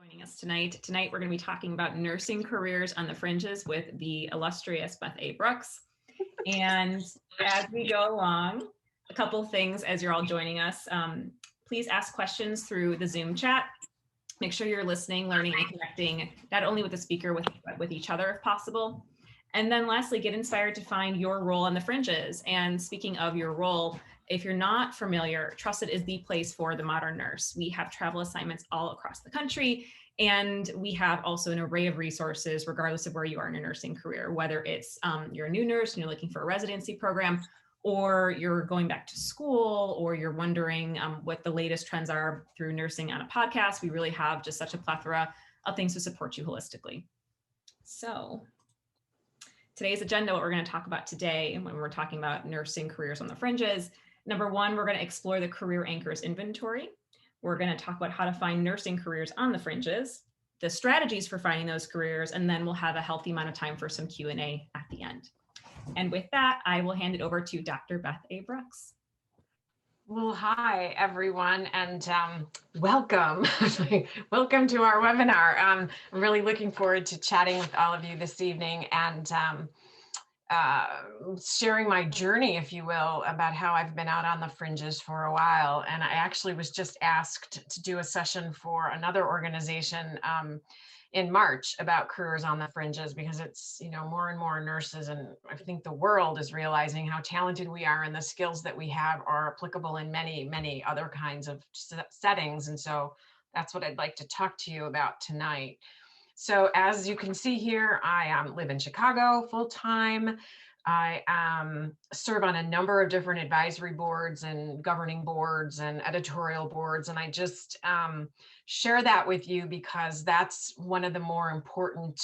Joining us tonight. Tonight, we're going to be talking about nursing careers on the fringes with the illustrious Beth A. Brooks. And as we go along, a couple things as you're all joining us. Please ask questions through the Zoom chat. Make sure you're listening, learning, and connecting, not only with the speaker, but with each other if possible. And then lastly, get inspired to find your role on the fringes. And speaking of your role, if you're not familiar, Trusted is the place for the modern nurse. We have travel assignments all across the country, and we have also an array of resources regardless of where you are in your nursing career, whether it's you're a new nurse and you're looking for a residency program, or you're going back to school, or you're wondering what the latest trends are through nursing on a podcast. We really have just such a plethora of things to support you holistically. So today's agenda, what we're going to talk about today when we're talking about nursing careers on the fringes. Number one, we're going to explore the career anchors inventory. We're going to talk about how to find nursing careers on the fringes, the strategies for finding those careers, and then we'll have a healthy amount of time for some Q&A at the end. And with that, I will hand it over to Dr. Beth A. Brooks. Well, hi, everyone, and welcome. Welcome to our webinar. I'm really looking forward to chatting with all of you this evening and sharing my journey, if you will, about how I've been out on the fringes for a while. And I actually was just asked to do a session for another organization in March about careers on the fringes, because it's, more and more nurses, and I think the world is realizing how talented we are and the skills that we have are applicable in many, many other kinds of settings. And so that's what I'd like to talk to you about tonight. So as you can see here, I live in Chicago full-time. I serve on a number of different advisory boards and governing boards and editorial boards. And I just share that with you because that's one of the more important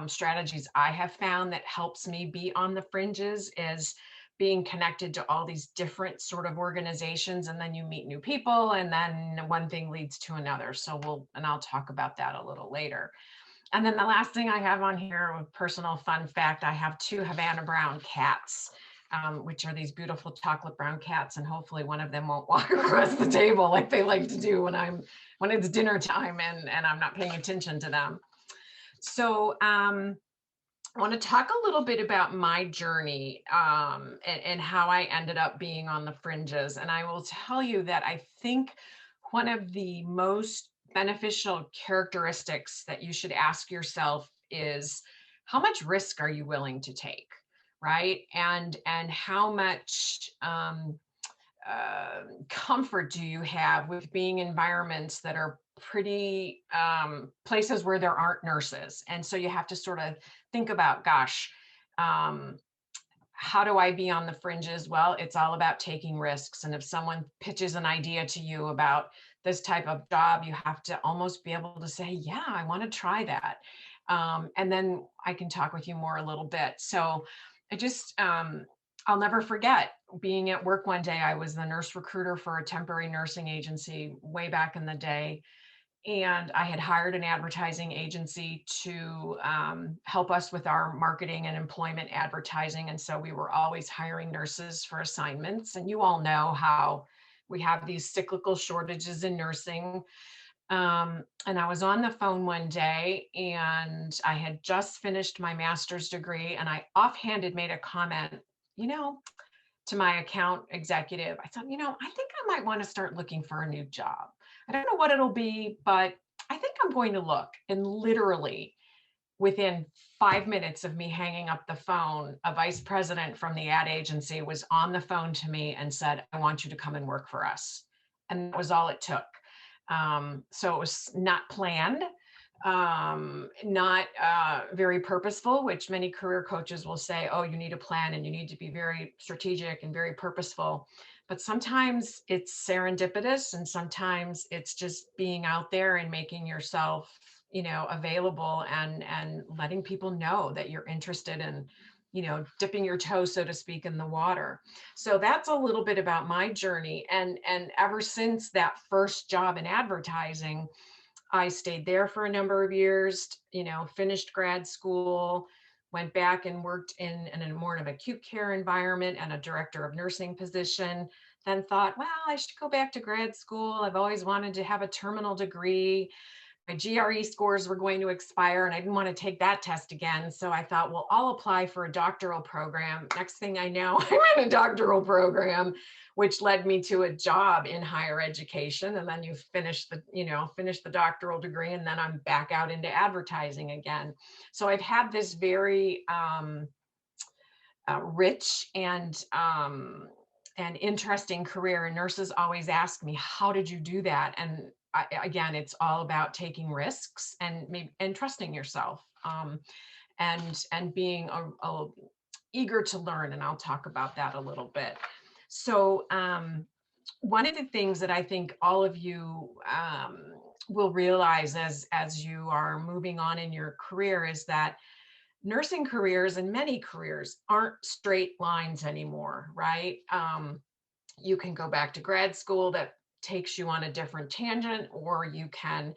strategies I have found that helps me be on the fringes, is being connected to all these different sort of organizations. And then you meet new people, and then one thing leads to another. So I'll talk about that a little later. And then the last thing I have on here, a personal fun fact, I have 2 Havana brown cats, which are these beautiful chocolate brown cats. And hopefully one of them won't walk across the table like they like to do when it's dinner time and I'm not paying attention to them. So I want to talk a little bit about my journey and how I ended up being on the fringes. And I will tell you that I think one of the most beneficial characteristics that you should ask yourself is, how much risk are you willing to take, right? And how much comfort do you have with being in environments that are pretty places where there aren't nurses? And so you have to sort of think about, gosh, how do I be on the fringes? Well, it's all about taking risks. And if someone pitches an idea to you about this type of job, you have to almost be able to say, yeah, I want to try that. And then I can talk with you more a little bit. So I just, I'll never forget being at work one day. I was the nurse recruiter for a temporary nursing agency way back in the day. And I had hired an advertising agency to help us with our marketing and employment advertising. And so we were always hiring nurses for assignments. And you all know how we have these cyclical shortages in nursing. And I was on the phone one day, and I had just finished my master's degree, and I offhanded made a comment, to my account executive. I thought, I think I might want to start looking for a new job. I don't know what it'll be, but I think I'm going to look. And literally within 5 minutes of me hanging up the phone, a vice president from the ad agency was on the phone to me and said, I want you to come and work for us. And that was all it took. So it was not planned, not very purposeful, which many career coaches will say, oh, you need a plan and you need to be very strategic and very purposeful. But sometimes it's serendipitous, and sometimes it's just being out there and making yourself, available and letting people know that you're interested in, dipping your toe, so to speak, in the water. So that's a little bit about my journey. And ever since that first job in advertising, I stayed there for a number of years, finished grad school, went back and worked in a more of an acute care environment and a director of nursing position, then thought, well, I should go back to grad school. I've always wanted to have a terminal degree. my GRE scores were going to expire and I didn't want to take that test again. So I thought, well, I'll apply for a doctoral program. Next thing I know, I'm in a doctoral program, which led me to a job in higher education. And then you finish the doctoral degree, and then I'm back out into advertising again. So I've had this very rich and interesting career. And nurses always ask me, how did you do that? And again, it's all about taking risks and trusting yourself, and being eager to learn. And I'll talk about that a little bit. So one of the things that I think all of you will realize as you are moving on in your career is that nursing careers and many careers aren't straight lines anymore, right? You can go back to grad school that takes you on a different tangent, or you can,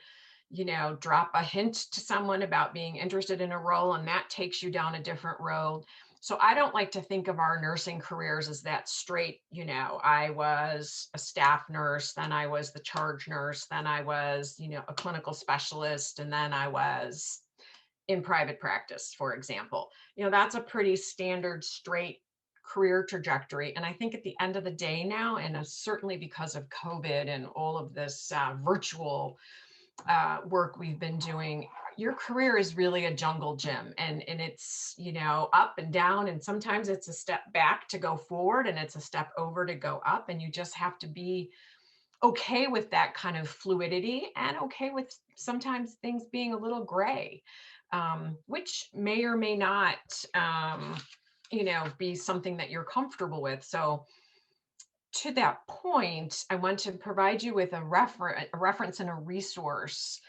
drop a hint to someone about being interested in a role and that takes you down a different road. So I don't like to think of our nursing careers as that straight, I was a staff nurse, then I was the charge nurse, then I was, a clinical specialist, and then I was in private practice, for example. That's a pretty standard straight career trajectory. And I think at the end of the day now, and certainly because of COVID and all of this virtual work we've been doing, your career is really a jungle gym, and it's, up and down. And sometimes it's a step back to go forward and it's a step over to go up. And you just have to be okay with that kind of fluidity, and okay with sometimes things being a little gray, which may or may not, be something that you're comfortable with. So to that point, I want to provide you with a reference and a resource.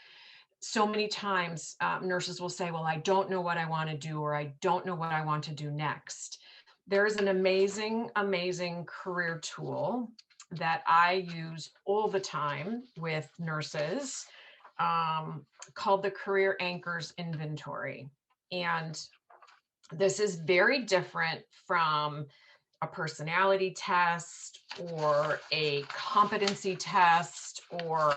So many times nurses will say, well, I don't know what I want to do, or I don't know what I want to do next. There's an amazing, amazing career tool that I use all the time with nurses, called the Career Anchors Inventory. And this is very different from a personality test or a competency test or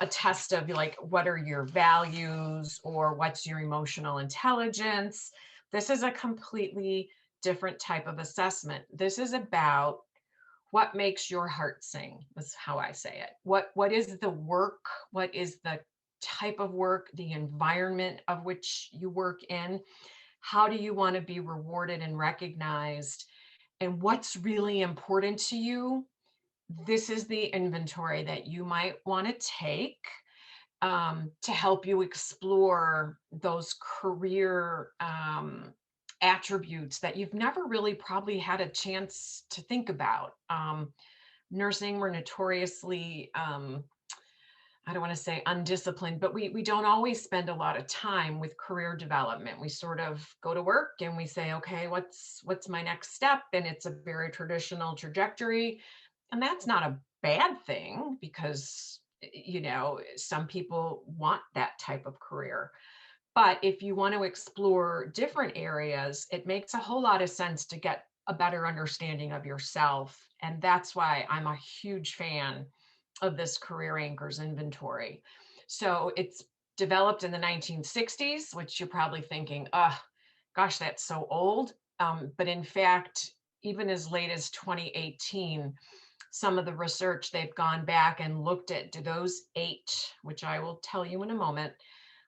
a test of like, what are your values or what's your emotional intelligence. This is a completely different type of assessment. This is about what makes your heart sing, is how I say it. What is the work? What is the type of work, the environment of which you work in? How do you want to be rewarded and recognized? And what's really important to you? This is the inventory that you might want to take to help you explore those career attributes that you've never really probably had a chance to think about. Nursing, we're notoriously, I don't want to say undisciplined, but we don't always spend a lot of time with career development. We sort of go to work and we say, okay, what's my next step? And it's a very traditional trajectory. And that's not a bad thing, because, some people want that type of career. But if you want to explore different areas, it makes a whole lot of sense to get a better understanding of yourself. And that's why I'm a huge fan of this Career Anchors Inventory. So it's developed in the 1960s, which you're probably thinking, oh, gosh, that's so old. But in fact, even as late as 2018, some of the research, they've gone back and looked at, do those 8, which I will tell you in a moment,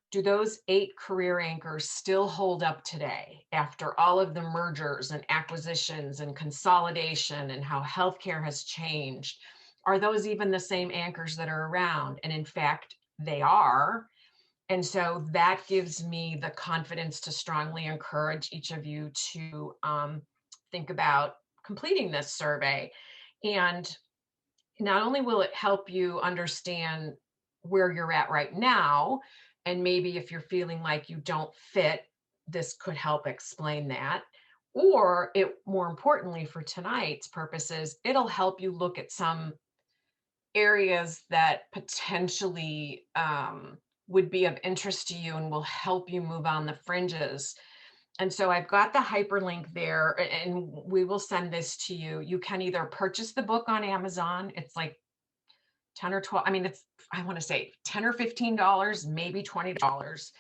do those 8 career anchors still hold up today after all of the mergers and acquisitions and consolidation and how healthcare has changed? Are those even the same anchors that are around? And in fact, they are. And so that gives me the confidence to strongly encourage each of you to think about completing this survey. And not only will it help you understand where you're at right now, and maybe if you're feeling like you don't fit, this could help explain that. Or it, more importantly for tonight's purposes, it'll help you look at some areas that potentially would be of interest to you and will help you move on the fringes. And so I've got the hyperlink there, and we will send this to you. You can either purchase the book on Amazon. It's like 10 or 12, I mean, it's, I want to say $10 or $15, maybe $20.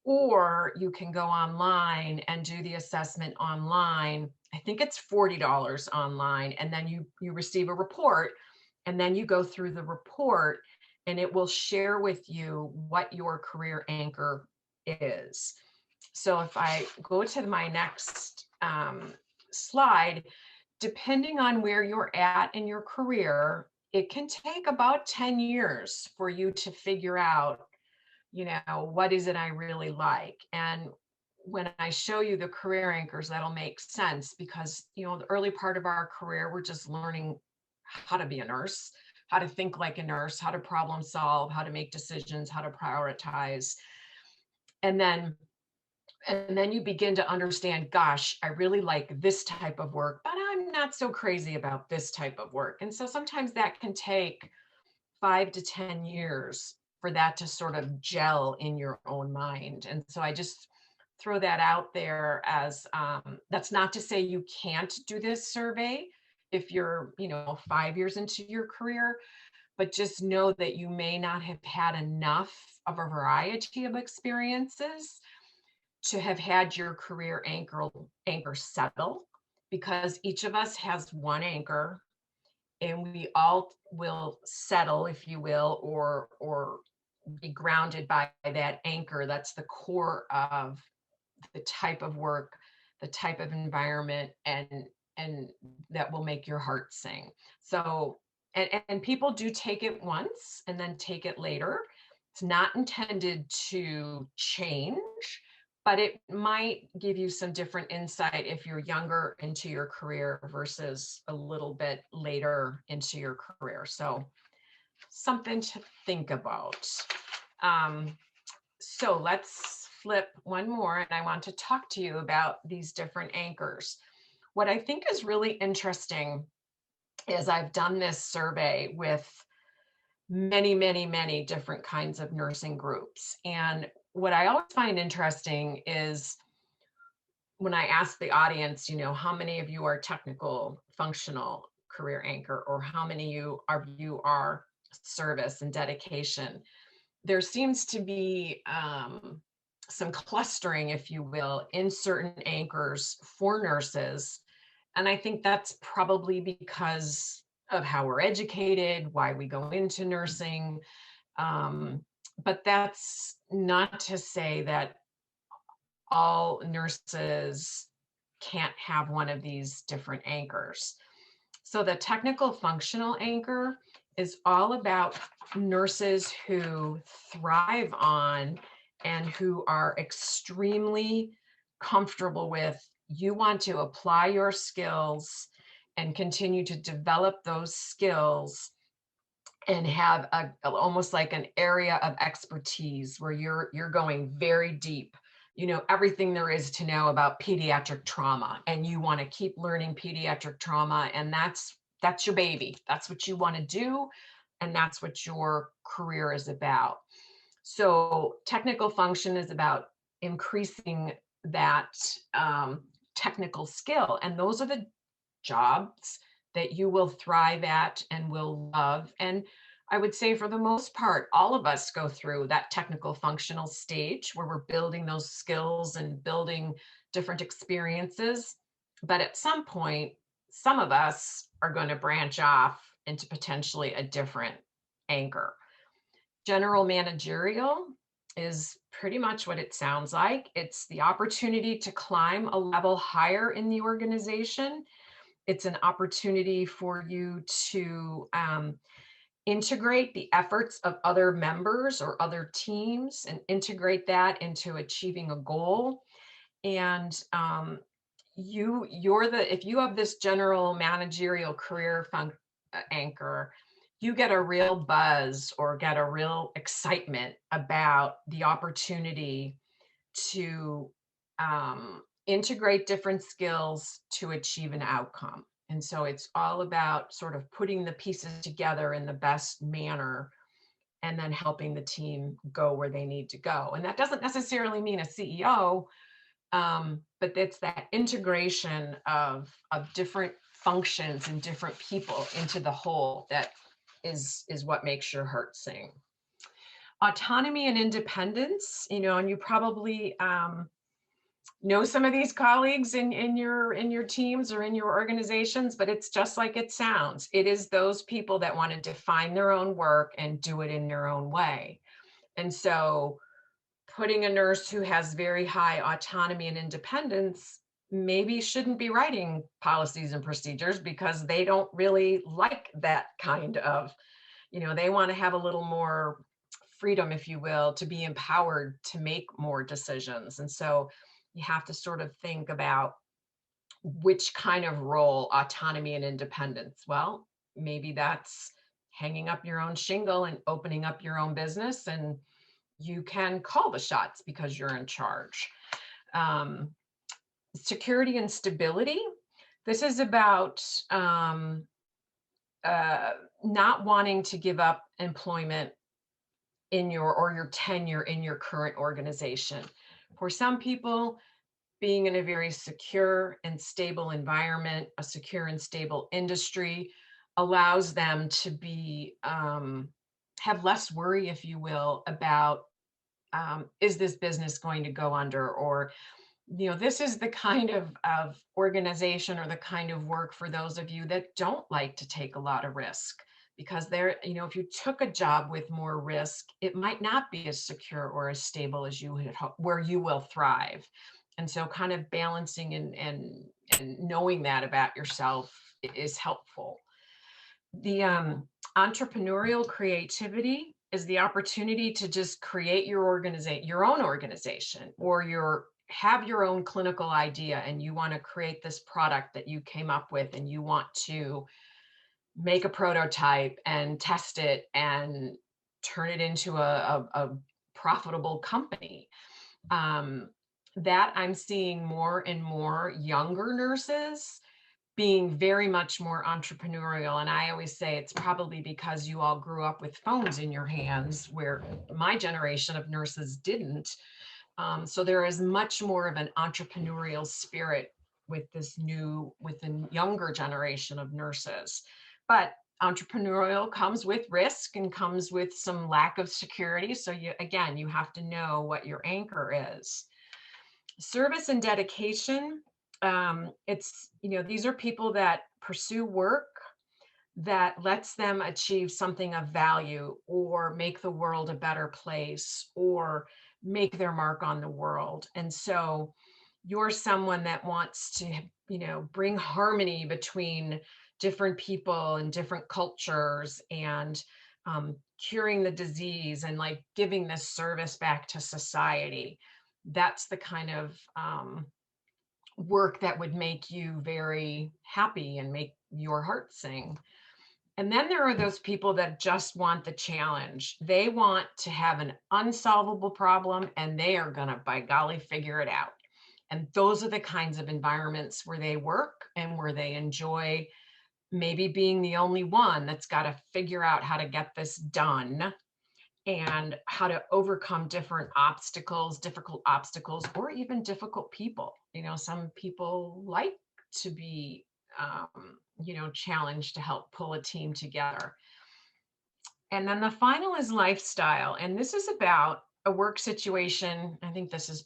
Or you can go online and do the assessment online. I think it's $40 online, and then you receive a report, and then you go through the report, and it will share with you what your career anchor is. So if I go to my next slide, depending on where you're at in your career, it can take about 10 years for you to figure out, what is it I really like? And when I show you the career anchors, that'll make sense because, the early part of our career, we're just learning how to be a nurse, how to think like a nurse, how to problem solve, how to make decisions, how to prioritize. And then you begin to understand, gosh, I really like this type of work, but I'm not so crazy about this type of work. And so sometimes that can take 5 to 10 years for that to sort of gel in your own mind. And so I just throw that out there as that's not to say you can't do this survey if you're 5 years into your career, but just know that you may not have had enough of a variety of experiences to have had your career anchor settle, because each of us has one anchor, and we all will settle, if you will, or be grounded by that anchor. That's the core of the type of work, the type of environment, and that will make your heart sing. So, and people do take it once and then take it later. It's not intended to change, but it might give you some different insight if you're younger into your career versus a little bit later into your career. So something to think about. So let's flip one more, and I want to talk to you about these different anchors. What I think is really interesting is I've done this survey with many, many, many different kinds of nursing groups. And what I always find interesting is when I ask the audience, how many of you are technical, functional career anchor, or how many of you are service and dedication, there seems to be some clustering, if you will, in certain anchors for nurses. And I think that's probably because of how we're educated, why we go into nursing. But that's not to say that all nurses can't have one of these different anchors. So the technical functional anchor is all about nurses who thrive on and who are extremely comfortable with, you want to apply your skills and continue to develop those skills and have almost like an area of expertise where you're going very deep, everything there is to know about pediatric trauma, and you want to keep learning pediatric trauma, and that's your baby. That's what you want to do, and that's what your career is about. So technical function is about increasing that technical skill, and those are the jobs that you will thrive at and will love. And I would say for the most part, all of us go through that technical functional stage where we're building those skills and building different experiences. But at some point, some of us are going to branch off into potentially a different anchor. General managerial is pretty much what it sounds like. It's the opportunity to climb a level higher in the organization. It's an opportunity for you to integrate the efforts of other members or other teams and integrate that into achieving a goal. And if you have this general managerial career anchor, you get a real buzz or get a real excitement about the opportunity to integrate different skills to achieve an outcome. And so it's all about sort of putting the pieces together in the best manner and then helping the team go where they need to go. And that doesn't necessarily mean a CEO, but it's that integration of different functions and different people into the whole that is what makes your heart sing. Autonomy and independence, and you probably know some of these colleagues in your teams or in your organizations, but it's just like it sounds. It is those people that want to define their own work and do it in their own way. And so putting a nurse who has very high autonomy and independence maybe shouldn't be writing policies and procedures, because they don't really like that kind of, they want to have a little more freedom, if you will, to be empowered to make more decisions. And so you have to sort of think about which kind of role, autonomy and independence. Well, maybe that's hanging up your own shingle and opening up your own business, and you can call the shots because you're in charge. Security and stability. This is about not wanting to give up employment in your tenure in your current organization. For some people, being in a very secure and stable environment, a secure and stable industry, allows them to be have less worry, if you will, about is this business going to go under, or this is the kind of organization or the kind of work for those of you that don't like to take a lot of risk, because if you took a job with more risk, it might not be as secure or as stable as you had hoped, where you will thrive. And so kind of balancing and knowing that about yourself is helpful. The entrepreneurial creativity is the opportunity to just create your own organization, or have your own clinical idea, and you want to create this product that you came up with, and you want to make a prototype and test it and turn it into a profitable company. That I'm seeing more and more younger nurses being very much more entrepreneurial. And I always say it's probably because you all grew up with phones in your hands, where my generation of nurses didn't. So there is much more of an entrepreneurial spirit with the younger generation of nurses. But entrepreneurial comes with risk and comes with some lack of security. So you have to know what your anchor is. Service and dedication. These are people that pursue work that lets them achieve something of value, or make the world a better place, or make their mark on the world. And so you're someone that wants to, bring harmony between different people and different cultures, and curing the disease, and like giving this service back to society. That's the kind of work that would make you very happy and make your heart sing. And then there are those people that just want the challenge. They want to have an unsolvable problem, and they are going to, by golly, figure it out. And those are the kinds of environments where they work and where they enjoy maybe being the only one that's got to figure out how to get this done, and how to overcome difficult obstacles, or even difficult people. Some people like to be, challenged to help pull a team together. And then the final is lifestyle. And this is about a work situation. I think this is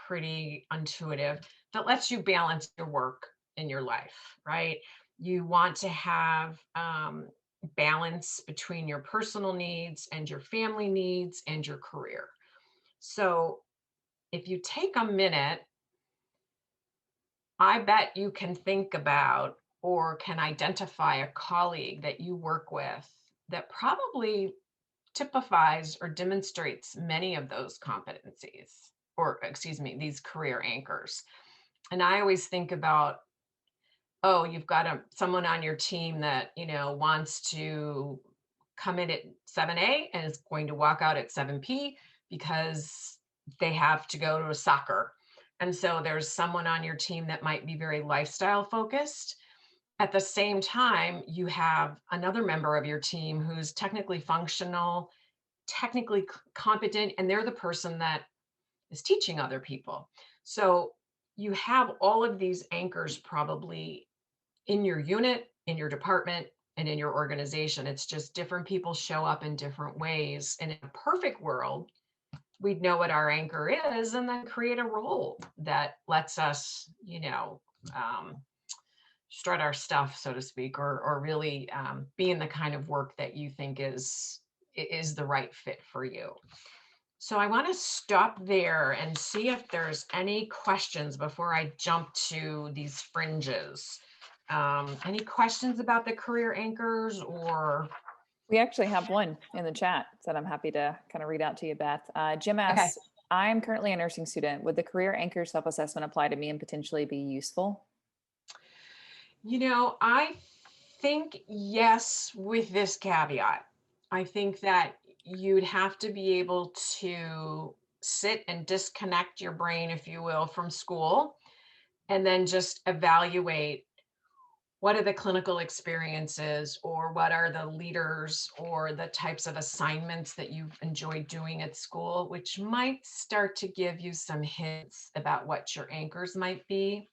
pretty intuitive, that lets you balance your work in your life, right? You want to have balance between your personal needs and your family needs and your career. So if you take a minute, I bet you can think about or can identify a colleague that you work with that probably typifies or demonstrates many of those competencies, or these career anchors. And I always think about, oh, you've got someone on your team that, wants to come in at 7 A and is going to walk out at 7 P because they have to go to a soccer. And so there's someone on your team that might be very lifestyle focused. At the same time, you have another member of your team who's technically functional, technically competent, and they're the person that is teaching other people. So you have all of these anchors probably in your unit, in your department, and in your organization. It's just different people show up in different ways. And in a perfect world, we'd know what our anchor is and then create a role that lets us, strut our stuff, so to speak, or really be in the kind of work that you think is the right fit for you. So I want to stop there and see if there's any questions before I jump to these fringes. Any questions about the career anchors? Or we actually have one in the chat that I'm happy to kind of read out to you, Beth. Jim Okay. asks, I'm currently a nursing student. Would the career anchor self-assessment apply to me and potentially be useful? I think yes, with this caveat. I think that you'd have to be able to sit and disconnect your brain, if you will, from school, and then just evaluate what are the clinical experiences, or what are the leaders or the types of assignments that you've enjoyed doing at school, which might start to give you some hints about what your anchors might be.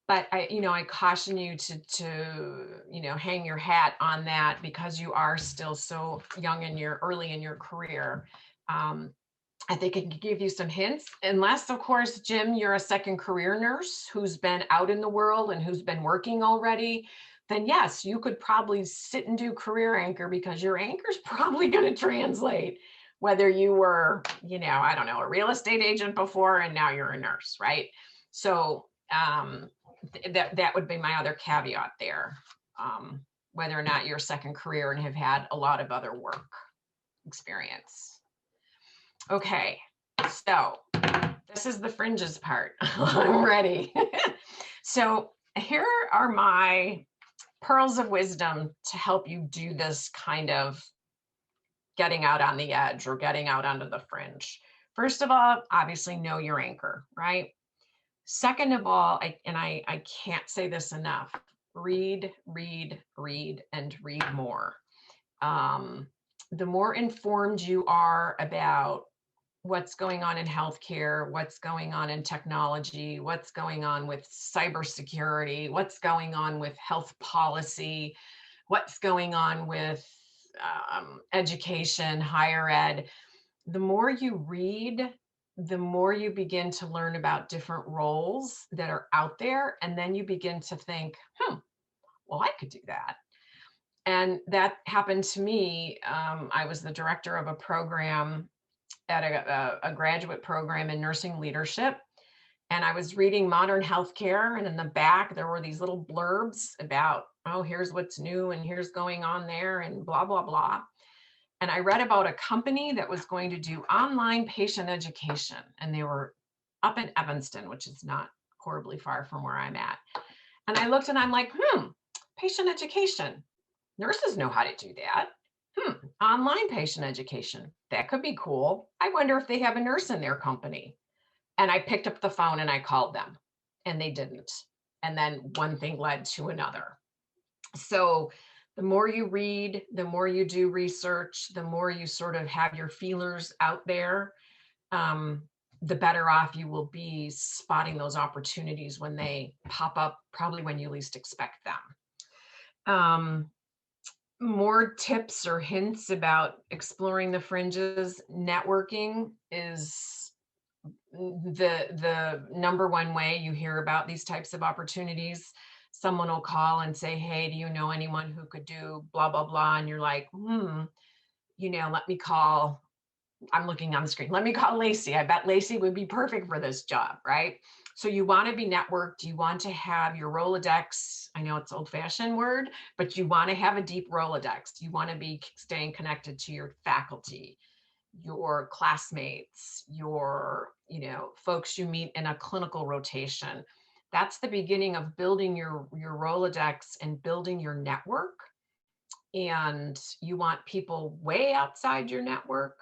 But I caution you to hang your hat on that, because you are still so young in early in your career. I think it can give you some hints, unless, of course, Jim, you're a second career nurse who's been out in the world and who's been working already. Then yes, you could probably sit and do career anchor, because your anchor's probably going to translate, whether you were, I don't know, a real estate agent before and now you're a nurse, right? So that would be my other caveat there, whether or not you're a second career and have had a lot of other work experience. Okay, so this is the fringes part. I'm ready. So here are my pearls of wisdom to help you do this kind of getting out on the edge or getting out onto the fringe. First of all, obviously know your anchor, right? Second of all, I can't say this enough, read, and read more. The more informed you are about what's going on in healthcare, what's going on in technology, what's going on with cybersecurity, what's going on with health policy, what's going on with education, higher ed, the more you read, the more you begin to learn about different roles that are out there. And then you begin to think, well, I could do that. And that happened to me. I was the director of a program at a graduate program in nursing leadership. And I was reading Modern Healthcare. And in the back, there were these little blurbs about, oh, here's what's new and here's going on there and blah, blah, blah. And I read about a company that was going to do online patient education. And they were up in Evanston, which is not horribly far from where I'm at. And I looked and I'm like, patient education. Nurses know how to do that. Online patient education. That could be cool. I wonder if they have a nurse in their company. And I picked up the phone and I called them, and they didn't. And then one thing led to another. So the more you read, the more you do research, the more you sort of have your feelers out there, the better off you will be spotting those opportunities when they pop up, probably when you least expect them. More tips or hints about exploring the fringes. Networking is the number one way you hear about these types of opportunities. Someone will call and say, hey, do you know anyone who could do blah, blah, blah? And you're like, let me call, I'm looking on the screen. Let me call Lacey. I bet Lacey would be perfect for this job, right? So you want to be networked. You want to have your Rolodex. I know it's old fashioned word, but you want to have a deep Rolodex. You want to be staying connected to your faculty, your classmates, your, folks you meet in a clinical rotation. That's the beginning of building your Rolodex and building your network. And you want people way outside your network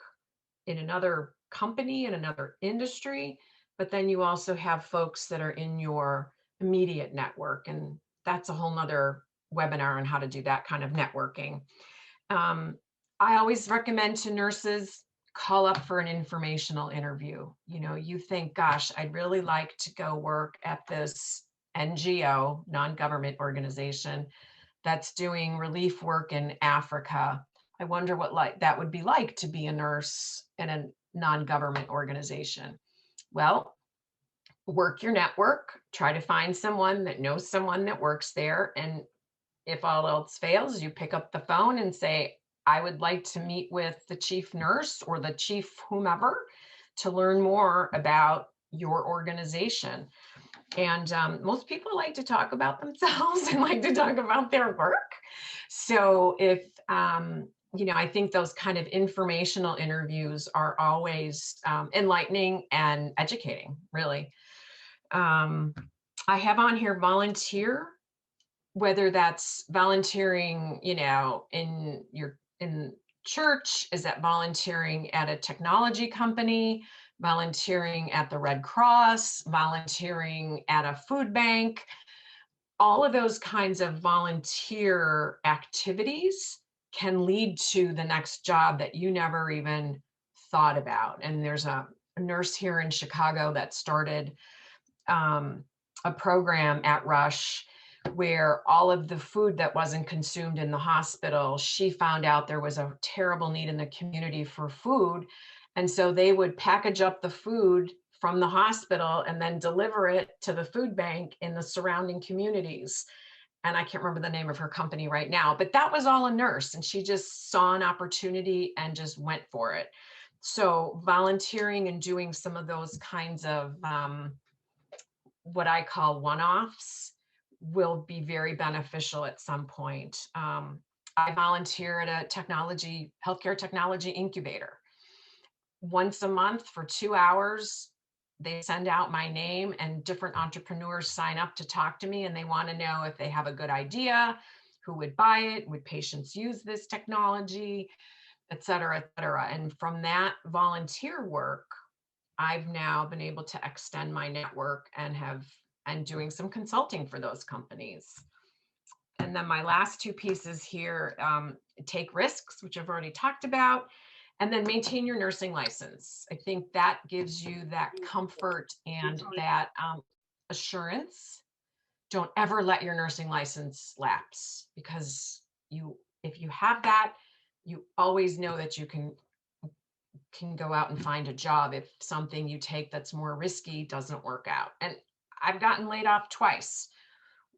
in another company, in another industry, but then you also have folks that are in your immediate network. And that's a whole nother webinar on how to do that kind of networking. I always recommend to nurses, call up for an informational interview. You think, gosh, I'd really like to go work at this NGO, non-government organization that's doing relief work in Africa. I wonder what that would be like to be a nurse in a non-government organization. Well, work your network, try to find someone that knows someone that works there. And if all else fails, you pick up the phone and say, I would like to meet with the chief nurse or the chief whomever to learn more about your organization. And most people like to talk about themselves and like to talk about their work. So if, I think those kind of informational interviews are always enlightening and educating, really. I have on here volunteer, whether that's volunteering, in church, is that volunteering at a technology company, volunteering at the Red Cross, volunteering at a food bank. All of those kinds of volunteer activities can lead to the next job that you never even thought about. And there's a nurse here in Chicago that started a program at Rush where all of the food that wasn't consumed in the hospital, she found out there was a terrible need in the community for food. And so they would package up the food from the hospital and then deliver it to the food bank in the surrounding communities. And I can't remember the name of her company right now, but that was all a nurse. And she just saw an opportunity and just went for it. So volunteering and doing some of those kinds of what I call one-offs will be very beneficial at some point. I volunteer at a healthcare technology incubator. Once a month for 2 hours, they send out my name and different entrepreneurs sign up to talk to me, and they want to know if they have a good idea, who would buy it, would patients use this technology, et cetera, et cetera. And from that volunteer work, I've now been able to extend my network and doing some consulting for those companies. And then my last two pieces here, take risks, which I've already talked about, and then maintain your nursing license. I think that gives you that comfort and that assurance. Don't ever let your nursing license lapse, because if you have that, you always know that you can go out and find a job if something you take that's more risky doesn't work out. And I've gotten laid off twice,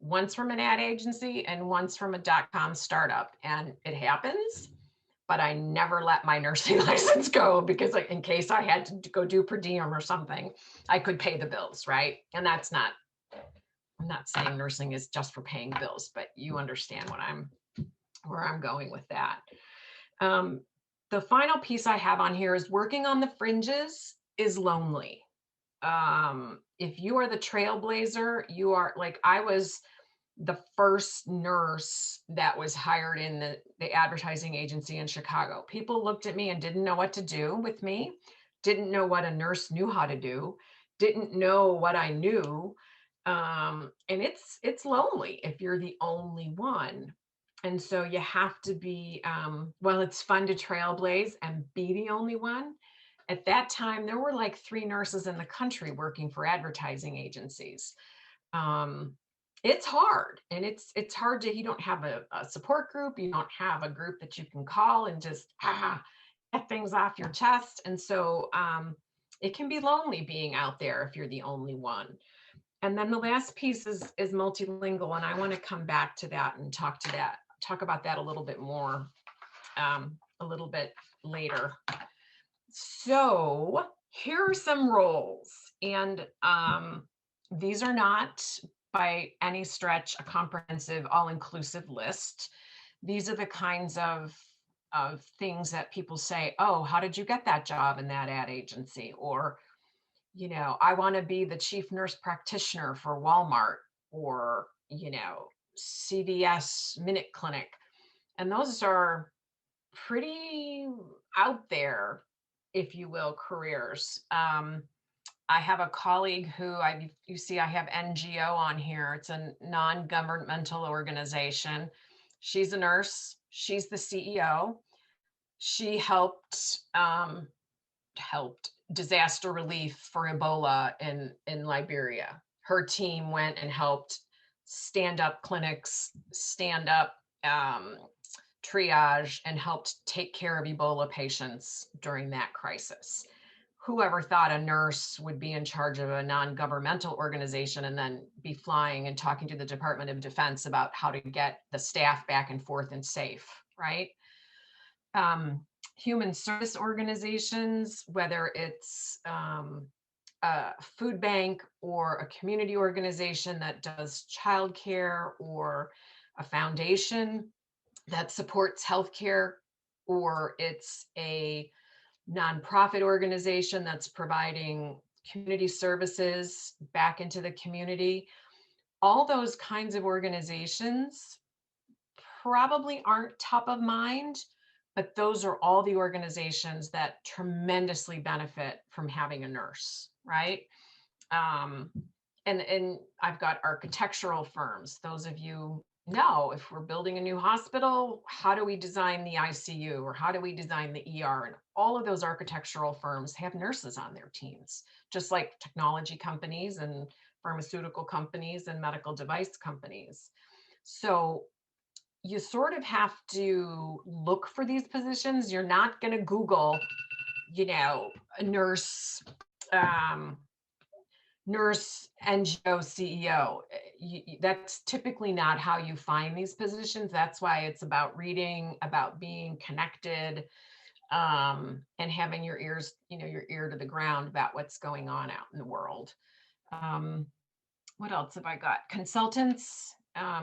once from an ad agency and once from a .com startup. And it happens, but I never let my nursing license go, because in case I had to go do per diem or something, I could pay the bills, right? And I'm not saying nursing is just for paying bills, but you understand where I'm going with that. The final piece I have on here is working on the fringes is lonely. If you are the trailblazer, you are I was the first nurse that was hired in the advertising agency in Chicago. People looked at me and didn't know what to do with me, didn't know what a nurse knew how to do, didn't know what I knew. And it's lonely if you're the only one. And so you have to be, it's fun to trailblaze and be the only one. At that time, there were 3 nurses in the country working for advertising agencies. It's hard, and it's hard you don't have a support group. You don't have a group that you can call and just get things off your chest. And so it can be lonely being out there if you're the only one. And then the last piece is multilingual. And I want to come back to that and talk about that a little bit more, a little bit later. So here are some roles. And these are not by any stretch a comprehensive, all-inclusive list. These are the kinds of things that people say, oh, how did you get that job in that ad agency? Or, I want to be the chief nurse practitioner for Walmart, or, CVS Minute Clinic. And those are pretty out there, if you will, careers. I have a colleague who you see I have NGO on here. It's a non-governmental organization. She's a nurse. She's the CEO. She helped disaster relief for Ebola in Liberia. her team went and helped stand up clinics, stand up triage, and helped take care of Ebola patients during that crisis. Whoever thought a nurse would be in charge of a non-governmental organization and then be flying and talking to the Department of Defense about how to get the staff back and forth and safe, right? Human service organizations, whether it's a food bank or a community organization that does childcare, or a foundation that supports healthcare, or it's a nonprofit organization that's providing community services back into the community. All those kinds of organizations probably aren't top of mind, but those are all the organizations that tremendously benefit from having a nurse, right? And I've got architectural firms. Those of you know, if we're building a new hospital, how do we design the ICU, or how do we design the ER? And all of those architectural firms have nurses on their teams, just like technology companies and pharmaceutical companies and medical device companies. So you sort of have to look for these positions. You're not going to Google, a nurse NGO CEO. That's typically not how you find these positions. That's why it's about reading, about being connected, and having your ear to the ground about what's going on out in the world. What else have I got? Consultants.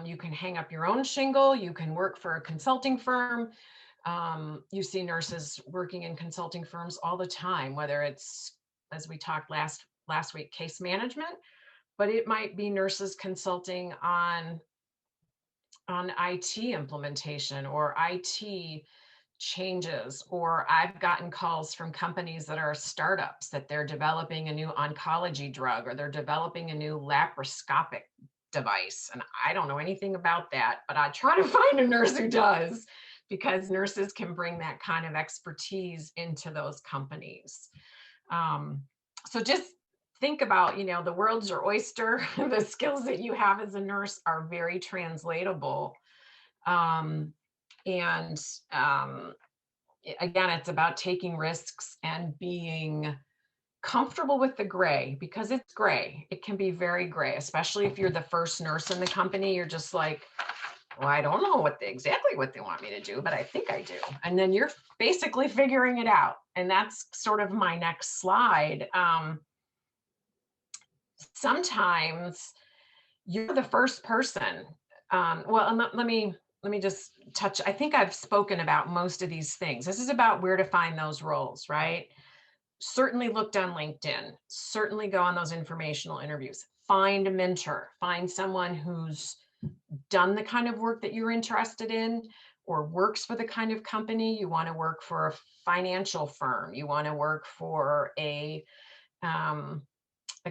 You can hang up your own shingle. You can work for a consulting firm. You see nurses working in consulting firms all the time, whether it's, as we talked last week, case management, but it might be nurses consulting on IT implementation or IT changes. Or I've gotten calls from companies that are startups that they're developing a new oncology drug, or they're developing a new laparoscopic device. And I don't know anything about that, but I try to find a nurse who does, because nurses can bring that kind of expertise into those companies. So just think about, the world's your oyster. The skills that you have as a nurse are very translatable. Again, it's about taking risks and being comfortable with the gray, because it's gray. It can be very gray, especially if you're the first nurse in the company. You're just like, well, I don't know exactly what they want me to do, but I think I do. And then you're basically figuring it out. And that's sort of my next slide. Sometimes you're the first person. Let me just touch. I think I've spoken about most of these things. This is about where to find those roles, right? Certainly look on LinkedIn. Certainly go on those informational interviews. Find a mentor. Find someone who's done the kind of work that you're interested in, or works for the kind of company. You want to work for a financial firm. You want to work for a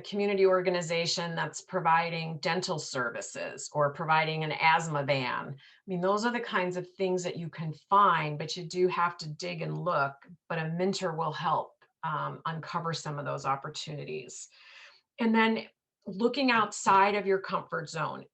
community organization that's providing dental services or providing an asthma van. I mean, those are the kinds of things that you can find, but you do have to dig and look. But a mentor will help uncover some of those opportunities. And then looking outside of your comfort zone.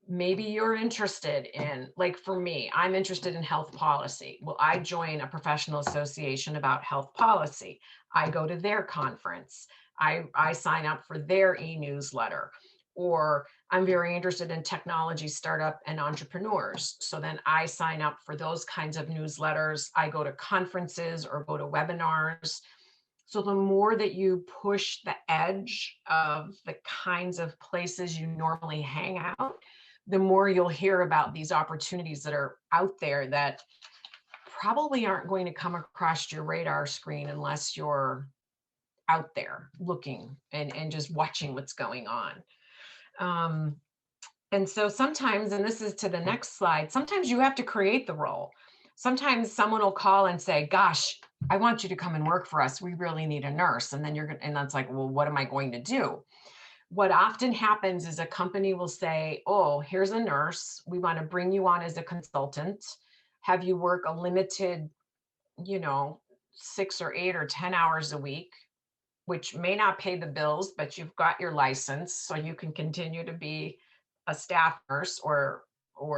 Maybe you're interested in, like for me, I'm interested in health policy. Well, I join a professional association about health policy. I go to their conference. I sign up for their e-newsletter. Or I'm very interested in technology, startup, and entrepreneurs. So then I sign up for those kinds of newsletters. I go to conferences or go to webinars. So the more that you push the edge of the kinds of places you normally hang out, the more you'll hear about these opportunities that are out there that probably aren't going to come across your radar screen unless you're out there looking and just watching what's going on. And so sometimes, and this is to the next slide, sometimes you have to create the role. Sometimes someone will call and say, gosh, I want you to come and work for us. We really need a nurse. And then and that's like, well, what am I going to do? What often happens is a company will say, oh, here's a nurse. We want to bring you on as a consultant, have you work a limited, 6 or 8 or 10 hours a week. which may not pay the bills, but you've got your license, so you can continue to be a staff nurse or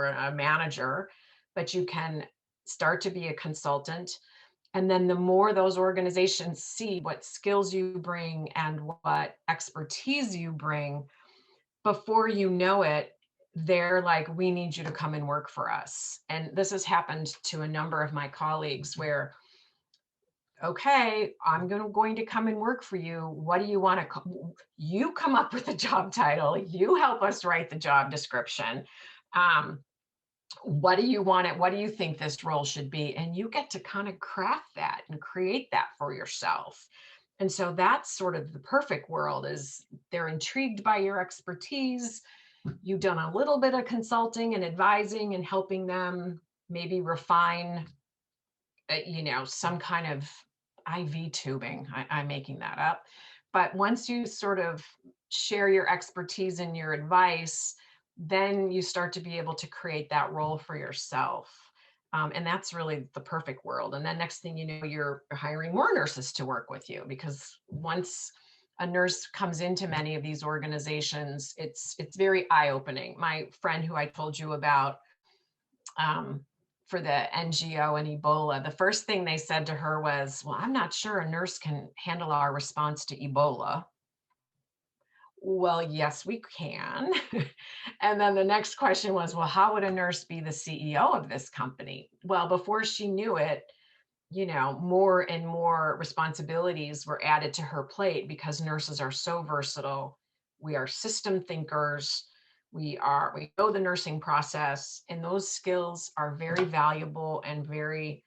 a manager, but you can start to be a consultant. And then the more those organizations see what skills you bring and what expertise you bring, before you know it, they're like, we need you to come and work for us. And this has happened to a number of my colleagues where, okay, I'm going to come and work for you. What do you want to, you come up with a job title, you help us write the job description. What do you want it? What do you think this role should be? And you get to kind of craft that and create that for yourself. And so that's sort of the perfect world, is they're intrigued by your expertise. You've done a little bit of consulting and advising and helping them maybe refine, some kind of IV tubing. I'm making that up. But once you sort of share your expertise and your advice, then you start to be able to create that role for yourself. And that's really the perfect world. And then next thing you know, you're hiring more nurses to work with you, because once a nurse comes into many of these organizations, it's very eye-opening. My friend who I told you about for the NGO and Ebola, the first thing they said to her was, well, I'm not sure a nurse can handle our response to Ebola. Well, yes, we can. And then the next question was, well, how would a nurse be the CEO of this company? Well, before she knew it, more and more responsibilities were added to her plate, because nurses are so versatile. We are system thinkers. We know the nursing process, and those skills are very valuable and very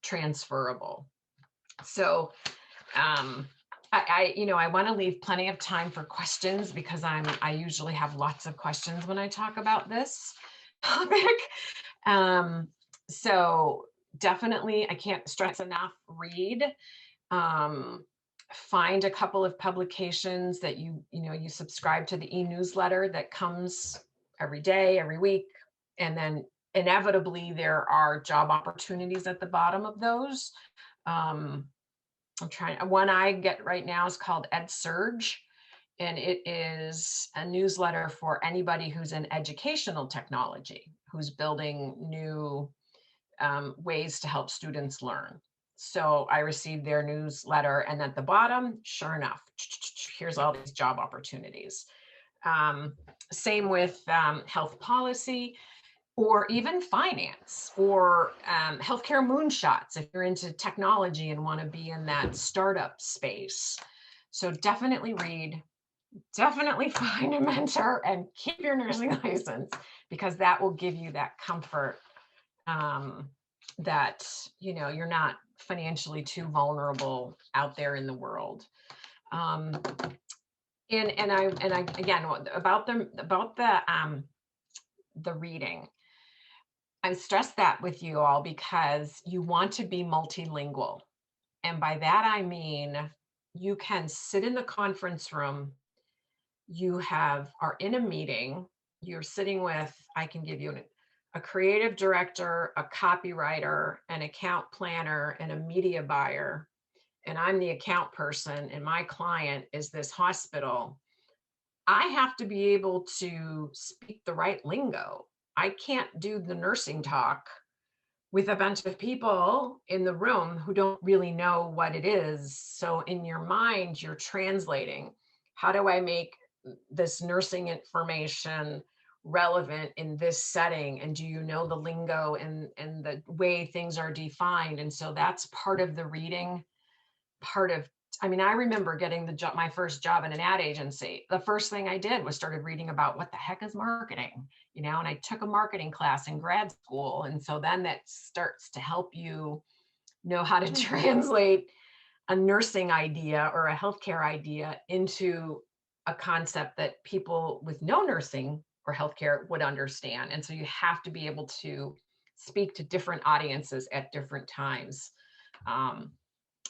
transferable. So, I want to leave plenty of time for questions, because I usually have lots of questions when I talk about this topic. So definitely, I can't stress enough, read, find a couple of publications that you subscribe to the e-newsletter that comes every day, every week. And then inevitably there are job opportunities at the bottom of those. One I get right now is called EdSurge, and it is a newsletter for anybody who's in educational technology, who's building new ways to help students learn. So I received their newsletter, and at the bottom, sure enough, here's all these job opportunities. Same with health policy, or even finance, or healthcare moonshots, if you're into technology and want to be in that startup space. So definitely read, definitely find a mentor, and keep your nursing license, because that will give you that comfort that you're not financially too vulnerable out there in the world. And I again, about the reading, I stress that with you all, because you want to be multilingual. And by that, I mean, you can sit in the conference room, you are in a meeting, you're sitting with, I can give you a creative director, a copywriter, an account planner, and a media buyer. And I'm the account person, and my client is this hospital. I have to be able to speak the right lingo. I can't do the nursing talk with a bunch of people in the room who don't really know what it is. So in your mind, you're translating. How do I make this nursing information relevant in this setting? And do you know the lingo and the way things are defined? And so that's part of the reading, I remember getting my first job in an ad agency. The first thing I did was started reading about what the heck is marketing, and I took a marketing class in grad school. And so then that starts to help you know how to translate a nursing idea or a healthcare idea into a concept that people with no nursing or healthcare would understand. And so you have to be able to speak to different audiences at different times.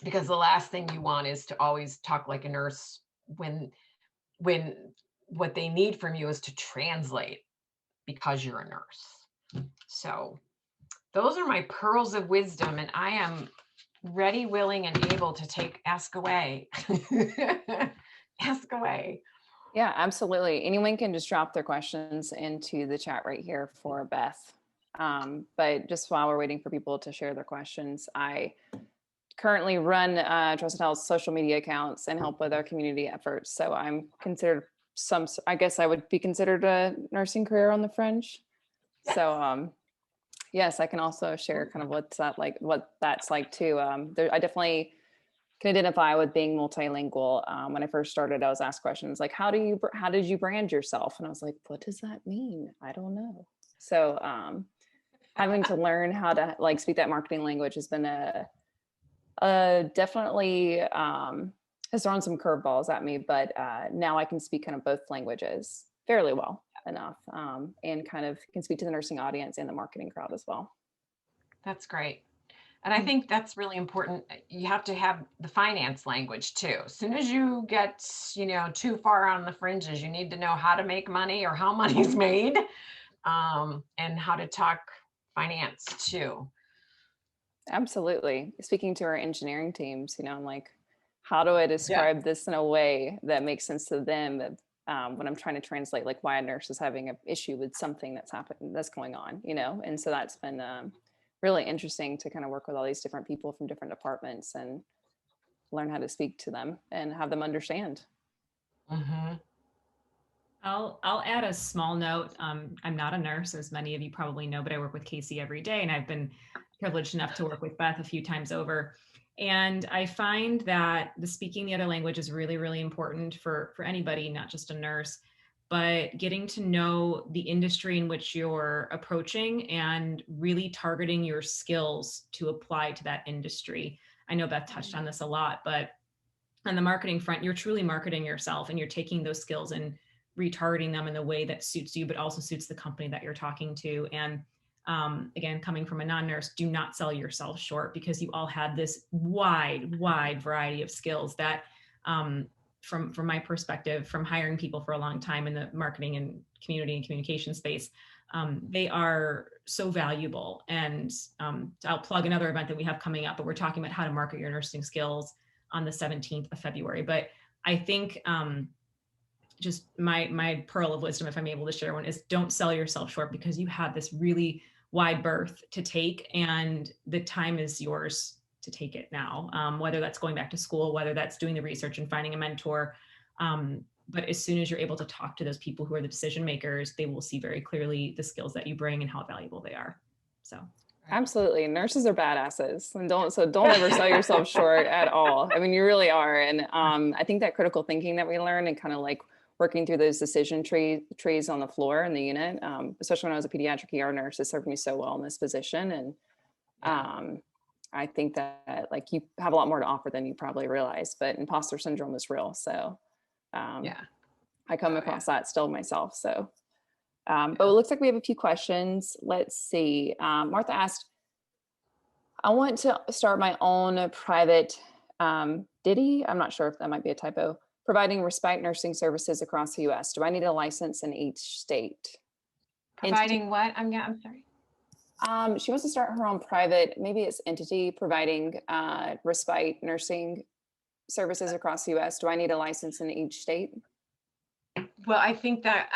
Because the last thing you want is to always talk like a nurse when what they need from you is to translate, because you're a nurse. So those are my pearls of wisdom, and I am ready, willing, and able to ask away. Ask away. Yeah, absolutely. Anyone can just drop their questions into the chat right here for Beth. But just while we're waiting for people to share their questions, I currently run Trusted Health's social media accounts and help with our community efforts. So I'm considered I guess I would be considered a nursing career on the fringe. Yes. So yes, I can also share kind of what that's like too. I definitely can identify with being multilingual. When I first started, I was asked questions like, how did you brand yourself? And I was like, what does that mean? I don't know. So having to learn how to like speak that marketing language has been definitely has thrown some curveballs at me, but now I can speak kind of both languages fairly well enough, and kind of can speak to the nursing audience and the marketing crowd as well. That's great. And I think that's really important. You have to have the finance language too. As soon as you get, too far on the fringes, you need to know how to make money or how money's made, and how to talk finance too. Absolutely. Speaking to our engineering teams, I'm like, how do I describe this in a way that makes sense to them? When I'm trying to translate, like why a nurse is having an issue with something that's going on, and so that's been really interesting to kind of work with all these different people from different departments and learn how to speak to them and have them understand. Mm-hmm. I'll add a small note. I'm not a nurse, as many of you probably know, but I work with Casey every day, and I've been privileged enough to work with Beth a few times over. And I find that speaking the other language is really, really important for anybody, not just a nurse, but getting to know the industry in which you're approaching and really targeting your skills to apply to that industry. I know Beth touched on this a lot, but on the marketing front, you're truly marketing yourself, and you're taking those skills and retargeting them in the way that suits you, but also suits the company that you're talking to. And again, coming from a non-nurse, do not sell yourself short, because you all have this wide variety of skills that, from my perspective, from hiring people for a long time in the marketing and community and communication space, they are so valuable. And I'll plug another event that we have coming up, but we're talking about how to market your nursing skills on the 17th of February. But I think just my pearl of wisdom, if I'm able to share one, is don't sell yourself short, because you have this really wide berth to take, and the time is yours to take it now, whether that's going back to school, whether that's doing the research and finding a mentor. But as soon as you're able to talk to those people who are the decision makers, they will see very clearly the skills that you bring and how valuable they are. So absolutely, nurses are badasses, and don't ever sell yourself short at all. I mean, you really are. And I think that critical thinking that we learn, and kind of like working through those decision trees on the floor in the unit, especially when I was a pediatric ER nurse, it served me so well in this position. And I think that like you have a lot more to offer than you probably realize, but imposter syndrome is real. So I come across that still myself. So, but it looks like we have a few questions. Let's see. Martha asked, I want to start my own private ditty. I'm not sure if that might be a typo. Providing respite nursing services across the U.S. Do I need a license in each state? Providing what? I'm sorry. She wants to start her own private, maybe it's entity providing respite nursing services across the U.S. Do I need a license in each state? Well, I think that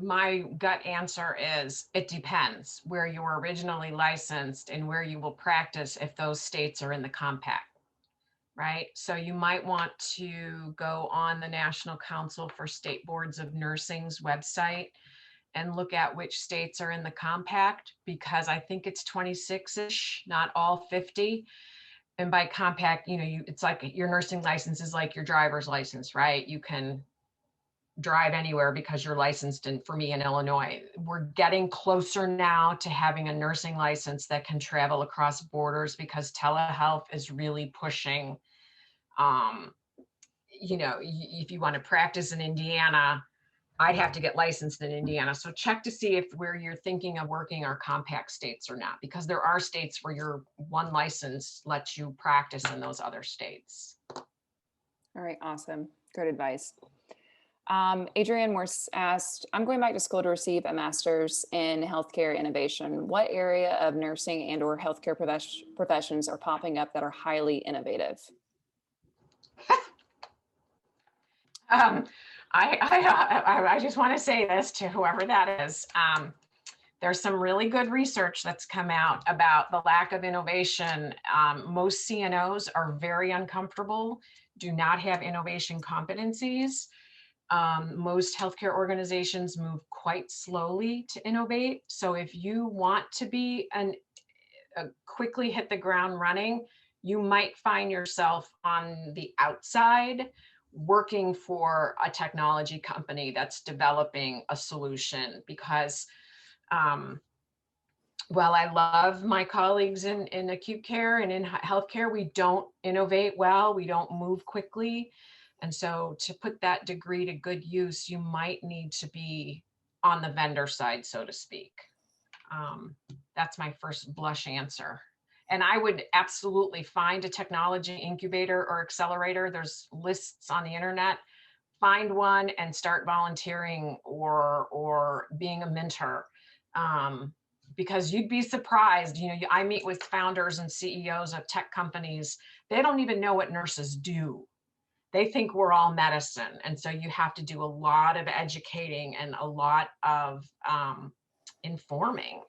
my gut answer is it depends where you were originally licensed and where you will practice if those states are in the compact. Right. So you might want to go on the National Council for State Boards of Nursing's website and look at which states are in the compact, because I think it's 26-ish, not all 50. And by compact, it's like your nursing license is like your driver's license, right? You can drive anywhere because you're licensed for me in Illinois. We're getting closer now to having a nursing license that can travel across borders, because telehealth is really pushing, if you want to practice in Indiana, I'd have to get licensed in Indiana. So check to see if where you're thinking of working are compact states or not, because there are states where your one license lets you practice in those other states. All right, awesome. Good advice. Adrienne Morse asked, I'm going back to school to receive a master's in healthcare innovation. What area of nursing and or healthcare professions are popping up that are highly innovative? I just want to say this to whoever that is. There's some really good research that's come out about the lack of innovation. Most CNOs are very uncomfortable, do not have innovation competencies. Most healthcare organizations move quite slowly to innovate. So if you want to be quickly hit the ground running, you might find yourself on the outside working for a technology company that's developing a solution because while I love my colleagues in acute care and in healthcare, we don't innovate well, we don't move quickly. And so to put that degree to good use, you might need to be on the vendor side, so to speak. That's my first blush answer. And I would absolutely find a technology incubator or accelerator. There's lists on the internet. Find one and start volunteering or being a mentor. Because you'd be surprised, I meet with founders and CEOs of tech companies. They don't even know what nurses do. They think we're all medicine. And so you have to do a lot of educating and a lot of informing.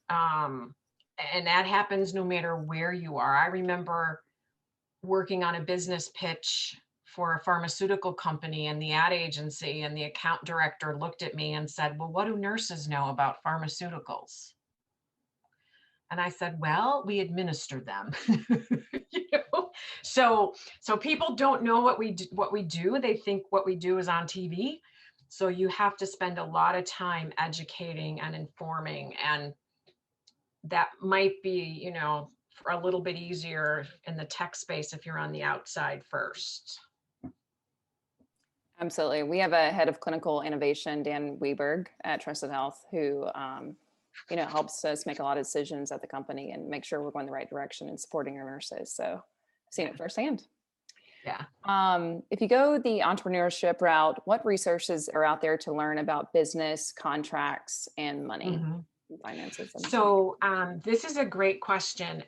And that happens no matter where you are. I remember working on a business pitch for a pharmaceutical company and the ad agency, and the account director looked at me and said, well, what do nurses know about pharmaceuticals? And I said, well, we administer them. So people don't know what we do. They think what we do is on TV. So you have to spend a lot of time educating and informing, and that might be, for a little bit easier in the tech space if you're on the outside first. Absolutely. We have a head of clinical innovation, Dan Weberg at Trusted Health, who helps us make a lot of decisions at the company and make sure we're going the right direction and supporting our nurses. So I've seen it firsthand. Yeah. If you go the entrepreneurship route, what resources are out there to learn about business, contracts, and money, finances? So this is a great question.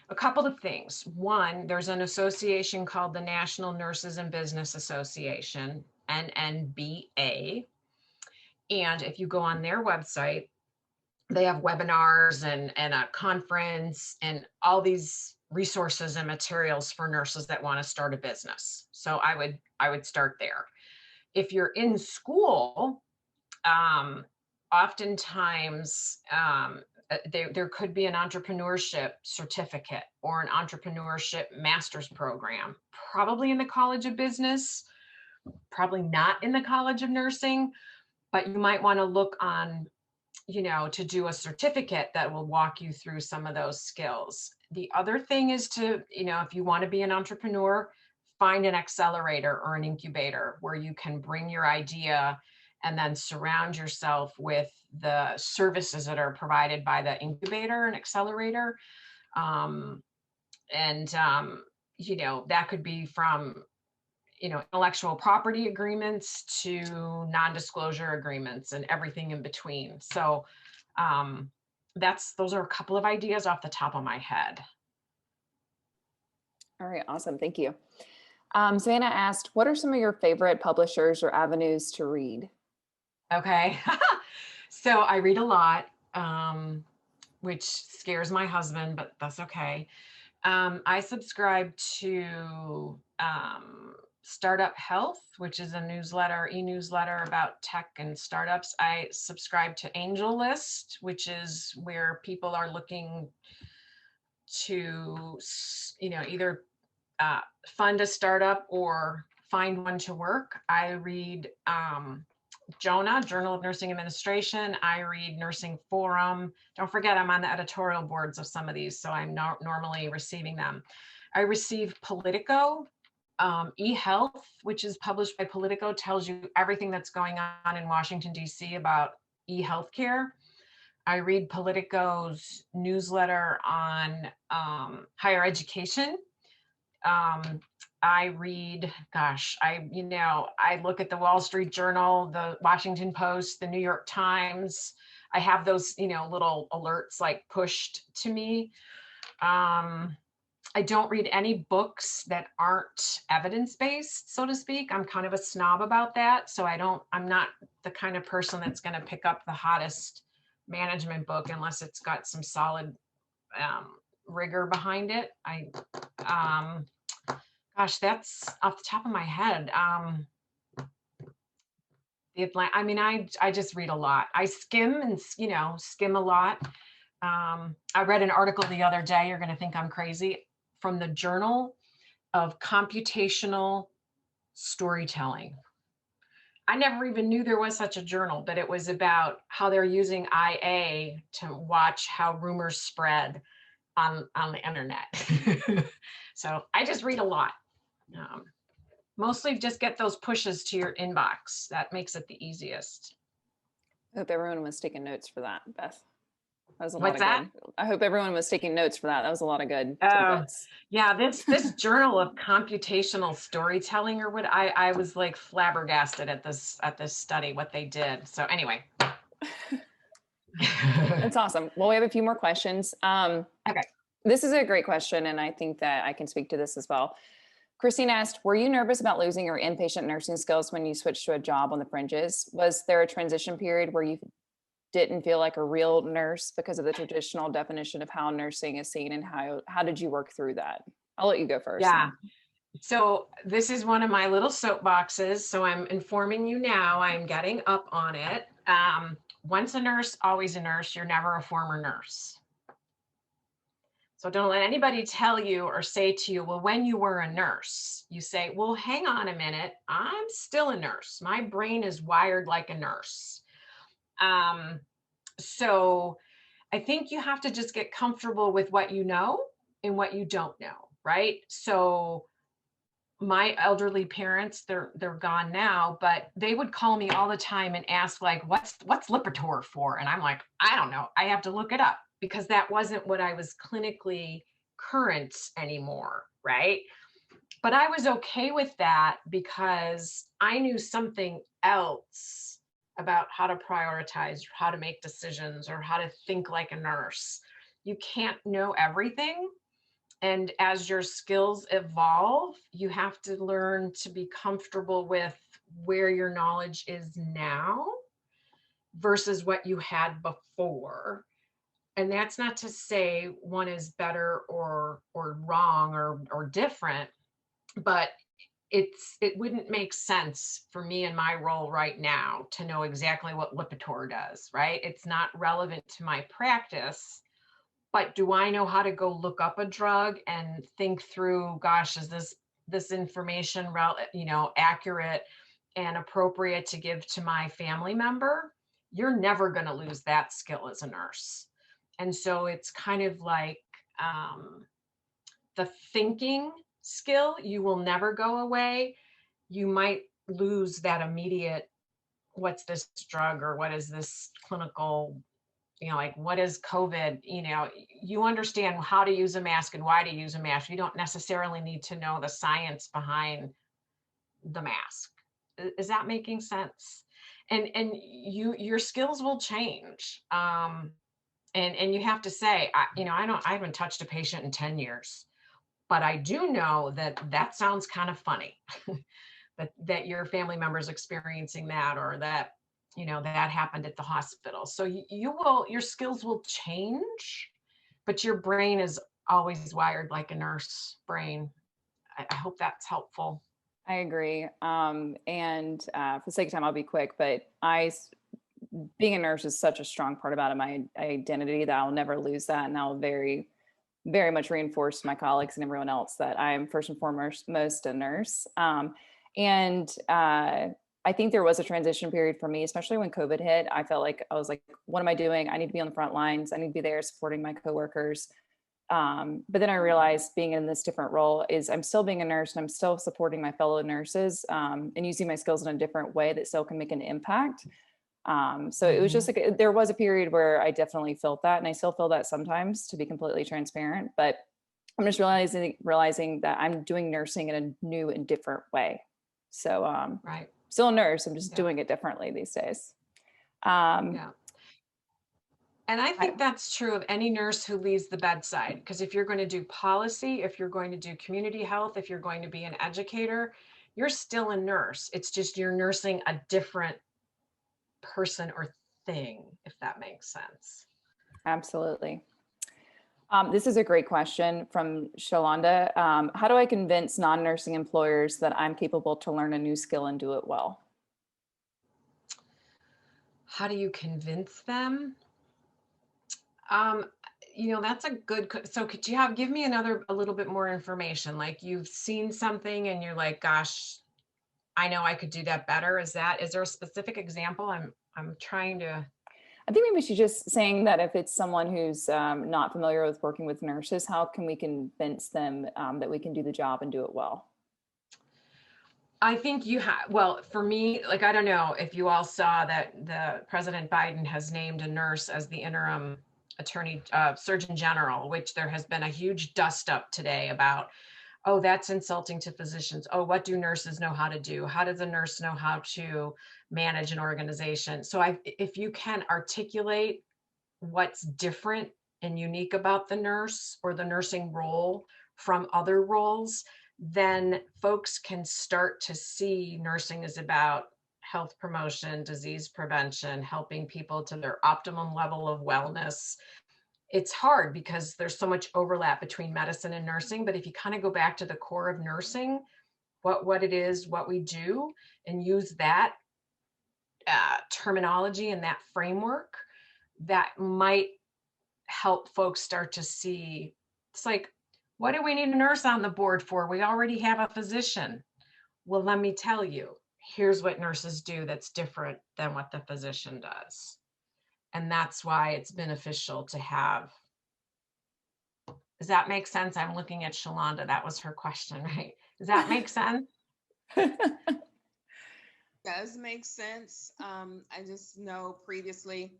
A couple of things. One, there's an association called the National Nurses and Business Association, NNBA. And if you go on their website, they have webinars and a conference and all these resources and materials for nurses that want to start a business. So I would start there. If you're in school, oftentimes there could be an entrepreneurship certificate or an entrepreneurship master's program, probably in the College of Business, probably not in the College of Nursing, but you might want to look on, to do a certificate that will walk you through some of those skills. The other thing is to, if you want to be an entrepreneur, find an accelerator or an incubator where you can bring your idea and then surround yourself with the services that are provided by the incubator and accelerator. That could be from, intellectual property agreements to non-disclosure agreements and everything in between. So those are a couple of ideas off the top of my head. All right, awesome. Thank you. Savannah asked, what are some of your favorite publishers or avenues to read? Okay. So I read a lot, which scares my husband, but that's okay. I subscribe to Startup Health, which is a e-newsletter about tech and startups. I subscribe to Angel List, which is where people are looking to, either fund a startup or find one to work. I read Jonah, Journal of Nursing Administration. I read Nursing Forum. Don't forget, I'm on the editorial boards of some of these, so I'm not normally receiving them. I receive Politico. eHealth, which is published by Politico, tells you everything that's going on in Washington, D.C. about e-healthcare. I read Politico's newsletter on higher education. I read, gosh, I look at the Wall Street Journal, the Washington Post, the New York Times. I have those, little alerts like pushed to me. I don't read any books that aren't evidence-based, so to speak. I'm kind of a snob about that. So I'm not the kind of person that's going to pick up the hottest management book unless it's got some solid rigor behind it. Gosh, that's off the top of my head. I just read a lot. I skim and, skim a lot. I read an article the other day, you're going to think I'm crazy, from the Journal of Computational Storytelling. I never even knew there was such a journal, but it was about how they're using IA to watch how rumors spread on the internet. So I just read a lot. Mostly just get those pushes to your inbox. That makes it the easiest. I hope everyone was taking notes for that, Beth. That was a lot What's of that? good. I hope everyone was taking notes for that. That was a lot of good tidbits. Yeah, this Journal of Computational Storytelling, or what, I was like flabbergasted at this study, what they did. So anyway. That's awesome. Well, we have a few more questions. Okay. This is a great question, and I think that I can speak to this as well. Christine asked, were you nervous about losing your inpatient nursing skills when you switched to a job on the Fringes? Was there a transition period where you didn't feel like a real nurse because of the traditional definition of how nursing is seen, and how did you work through that? I'll let you go first. Yeah. So this is one of my little soapboxes. So I'm informing you now, I'm getting up on it. Once a nurse, always a nurse. You're never a former nurse. So don't let anybody tell you or say to you, well, when you were a nurse, you say, well, hang on a minute. I'm still a nurse. My brain is wired like a nurse. So I think you have to just get comfortable with what you know and what you don't know, right? So my elderly parents, they're gone now, but they would call me all the time and ask, like, what's Lipitor for? And I'm like, I don't know. I have to look it up, because that wasn't what I was clinically current anymore, right? But I was okay with that because I knew something else about how to prioritize, how to make decisions, or how to think like a nurse. You can't know everything. And as your skills evolve, you have to learn to be comfortable with where your knowledge is now versus what you had before. And that's not to say one is better or wrong or different, but it wouldn't make sense for me in my role right now to know exactly what Lipitor does, right? It's not relevant to my practice. But do I know how to go look up a drug and think through, gosh, is this information accurate and appropriate to give to my family member? You're never going to lose that skill as a nurse. And so it's kind of like the thinking skill, you will never go away. You might lose that immediate, what's this drug, or what is this clinical, like, what is COVID? You understand how to use a mask and why to use a mask. You don't necessarily need to know the science behind the mask. Is that making sense? And your skills will change. And you have to say, I haven't touched a patient in 10 years, but I do know that sounds kind of funny that your family member is experiencing that, or that that happened at the hospital. So your skills will change, but your brain is always wired like a nurse brain. I hope that's helpful. I agree. And for the sake of time, I'll be quick, but being a nurse is such a strong part about my identity that I'll never lose that. And I'll very, very much reinforce to my colleagues and everyone else that I am first and foremost a nurse. I think there was a transition period for me, especially when COVID hit. I felt like I was like, what am I doing? I need to be on the front lines. I need to be there supporting my coworkers. But then I realized being in this different role is I'm still being a nurse and I'm still supporting my fellow nurses and using my skills in a different way that still can make an impact. So it was just like, there was a period where I definitely felt that, and I still feel that sometimes, to be completely transparent, but I'm just realizing that I'm doing nursing in a new and different way. So Right. still a nurse, I'm just doing it differently these days. Yeah. And I think that's true of any nurse who leaves the bedside, because if you're going to do policy, if you're going to do community health, if you're going to be an educator, you're still a nurse. It's just you're nursing a different person or thing, if that makes sense. Absolutely. This is a great question from Shalonda. How do I convince non-nursing employers that I'm capable to learn a new skill and do it well? How do you convince them? That's a good, so could you give me a little bit more information? Like you've seen something and you're like, gosh, I know I could do that better. Is there a specific example? I'm trying to. I think maybe she's just saying that if it's someone who's not familiar with working with nurses, how can we convince them that we can do the job and do it well? I think well, for me, like, I don't know if you all saw that the President Biden has named a nurse as the interim surgeon general, which there has been a huge dust up today about, oh, that's insulting to physicians. Oh, what do nurses know how to do? How does a nurse know how to manage an organization? So if you can articulate what's different and unique about the nurse or the nursing role from other roles, then folks can start to see nursing is about health promotion, disease prevention, helping people to their optimum level of wellness. It's hard because there's so much overlap between medicine and nursing, but if you kind of go back to the core of nursing, what it is, what we do, and use that terminology and that framework, that might help folks start to see. It's like, what do we need a nurse on the board for? We already have a physician. Well, let me tell you, here's what nurses do that's different than what the physician does. And that's why it's beneficial to have. Does that make sense? I'm looking at Shalonda. That was her question, right? Does that make sense? Does make sense. I just know previously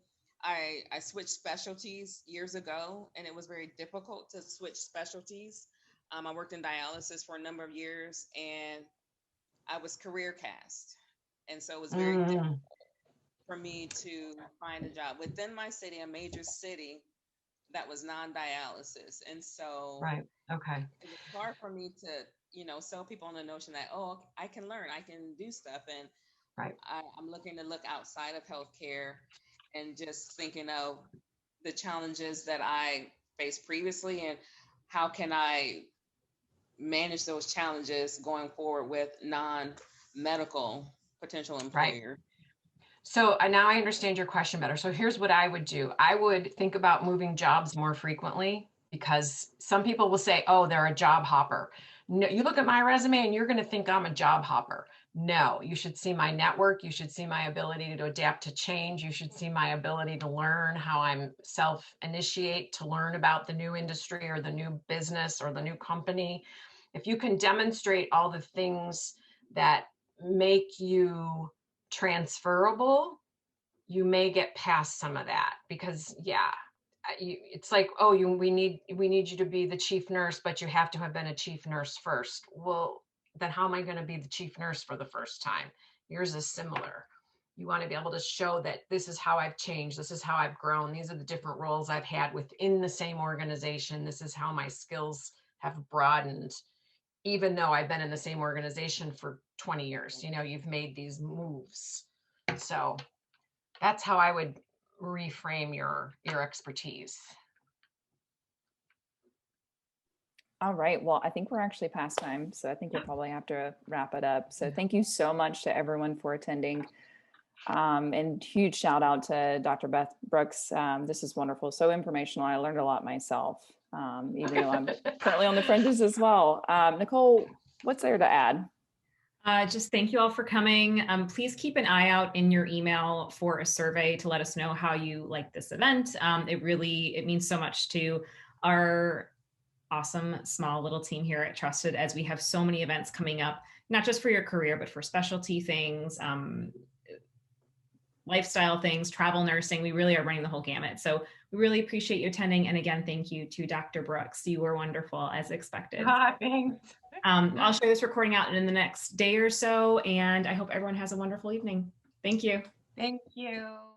I switched specialties years ago, and it was very difficult to switch specialties. I worked in dialysis for a number of years, and I was career cast. And so it was very difficult for me to find a job within my city, a major city that was non-dialysis. And so right. Okay. it was hard for me to, sell people on the notion that, oh, I can learn, I can do stuff. And right. I'm looking to look outside of healthcare and just thinking of the challenges that I faced previously and how can I manage those challenges going forward with non-medical potential employer. Right. So now I understand your question better. So here's what I would do. I would think about moving jobs more frequently, because some people will say, oh, they're a job hopper. No, you look at my resume and you're going to think I'm a job hopper. No, you should see my network. You should see my ability to adapt to change. You should see my ability to learn, how I'm self-initiate to learn about the new industry or the new business or the new company. If you can demonstrate all the things that make you transferable, you may get past some of that, because it's like, oh, we need you to be the chief nurse, but you have to have been a chief nurse first. Well, then how am I going to be the chief nurse for the first time? Yours is similar. You want to be able to show that this is how I've changed, this is how I've grown, these are the different roles I've had within the same organization, this is how my skills have broadened, even though I've been in the same organization for 20 years. You've made these moves. So that's how I would reframe your expertise. All right. Well, I think we're actually past time, so I think we'll probably have to wrap it up. So thank you so much to everyone for attending. And huge shout out to Dr. Beth Brooks. This is wonderful. So informational. I learned a lot myself, even though I'm currently on the Fringes as well. Nicole, what's there to add? Just thank you all for coming. Please keep an eye out in your email for a survey to let us know how you like this event. It means so much to our awesome small little team here at Trusted, as we have so many events coming up, not just for your career, but for specialty things, lifestyle things, travel nursing. We really are running the whole gamut. So we really appreciate you attending. And again, thank you to Dr. Brooks. You were wonderful as expected. Thanks. I'll share this recording out in the next day or so, and I hope everyone has a wonderful evening. Thank you. Thank you.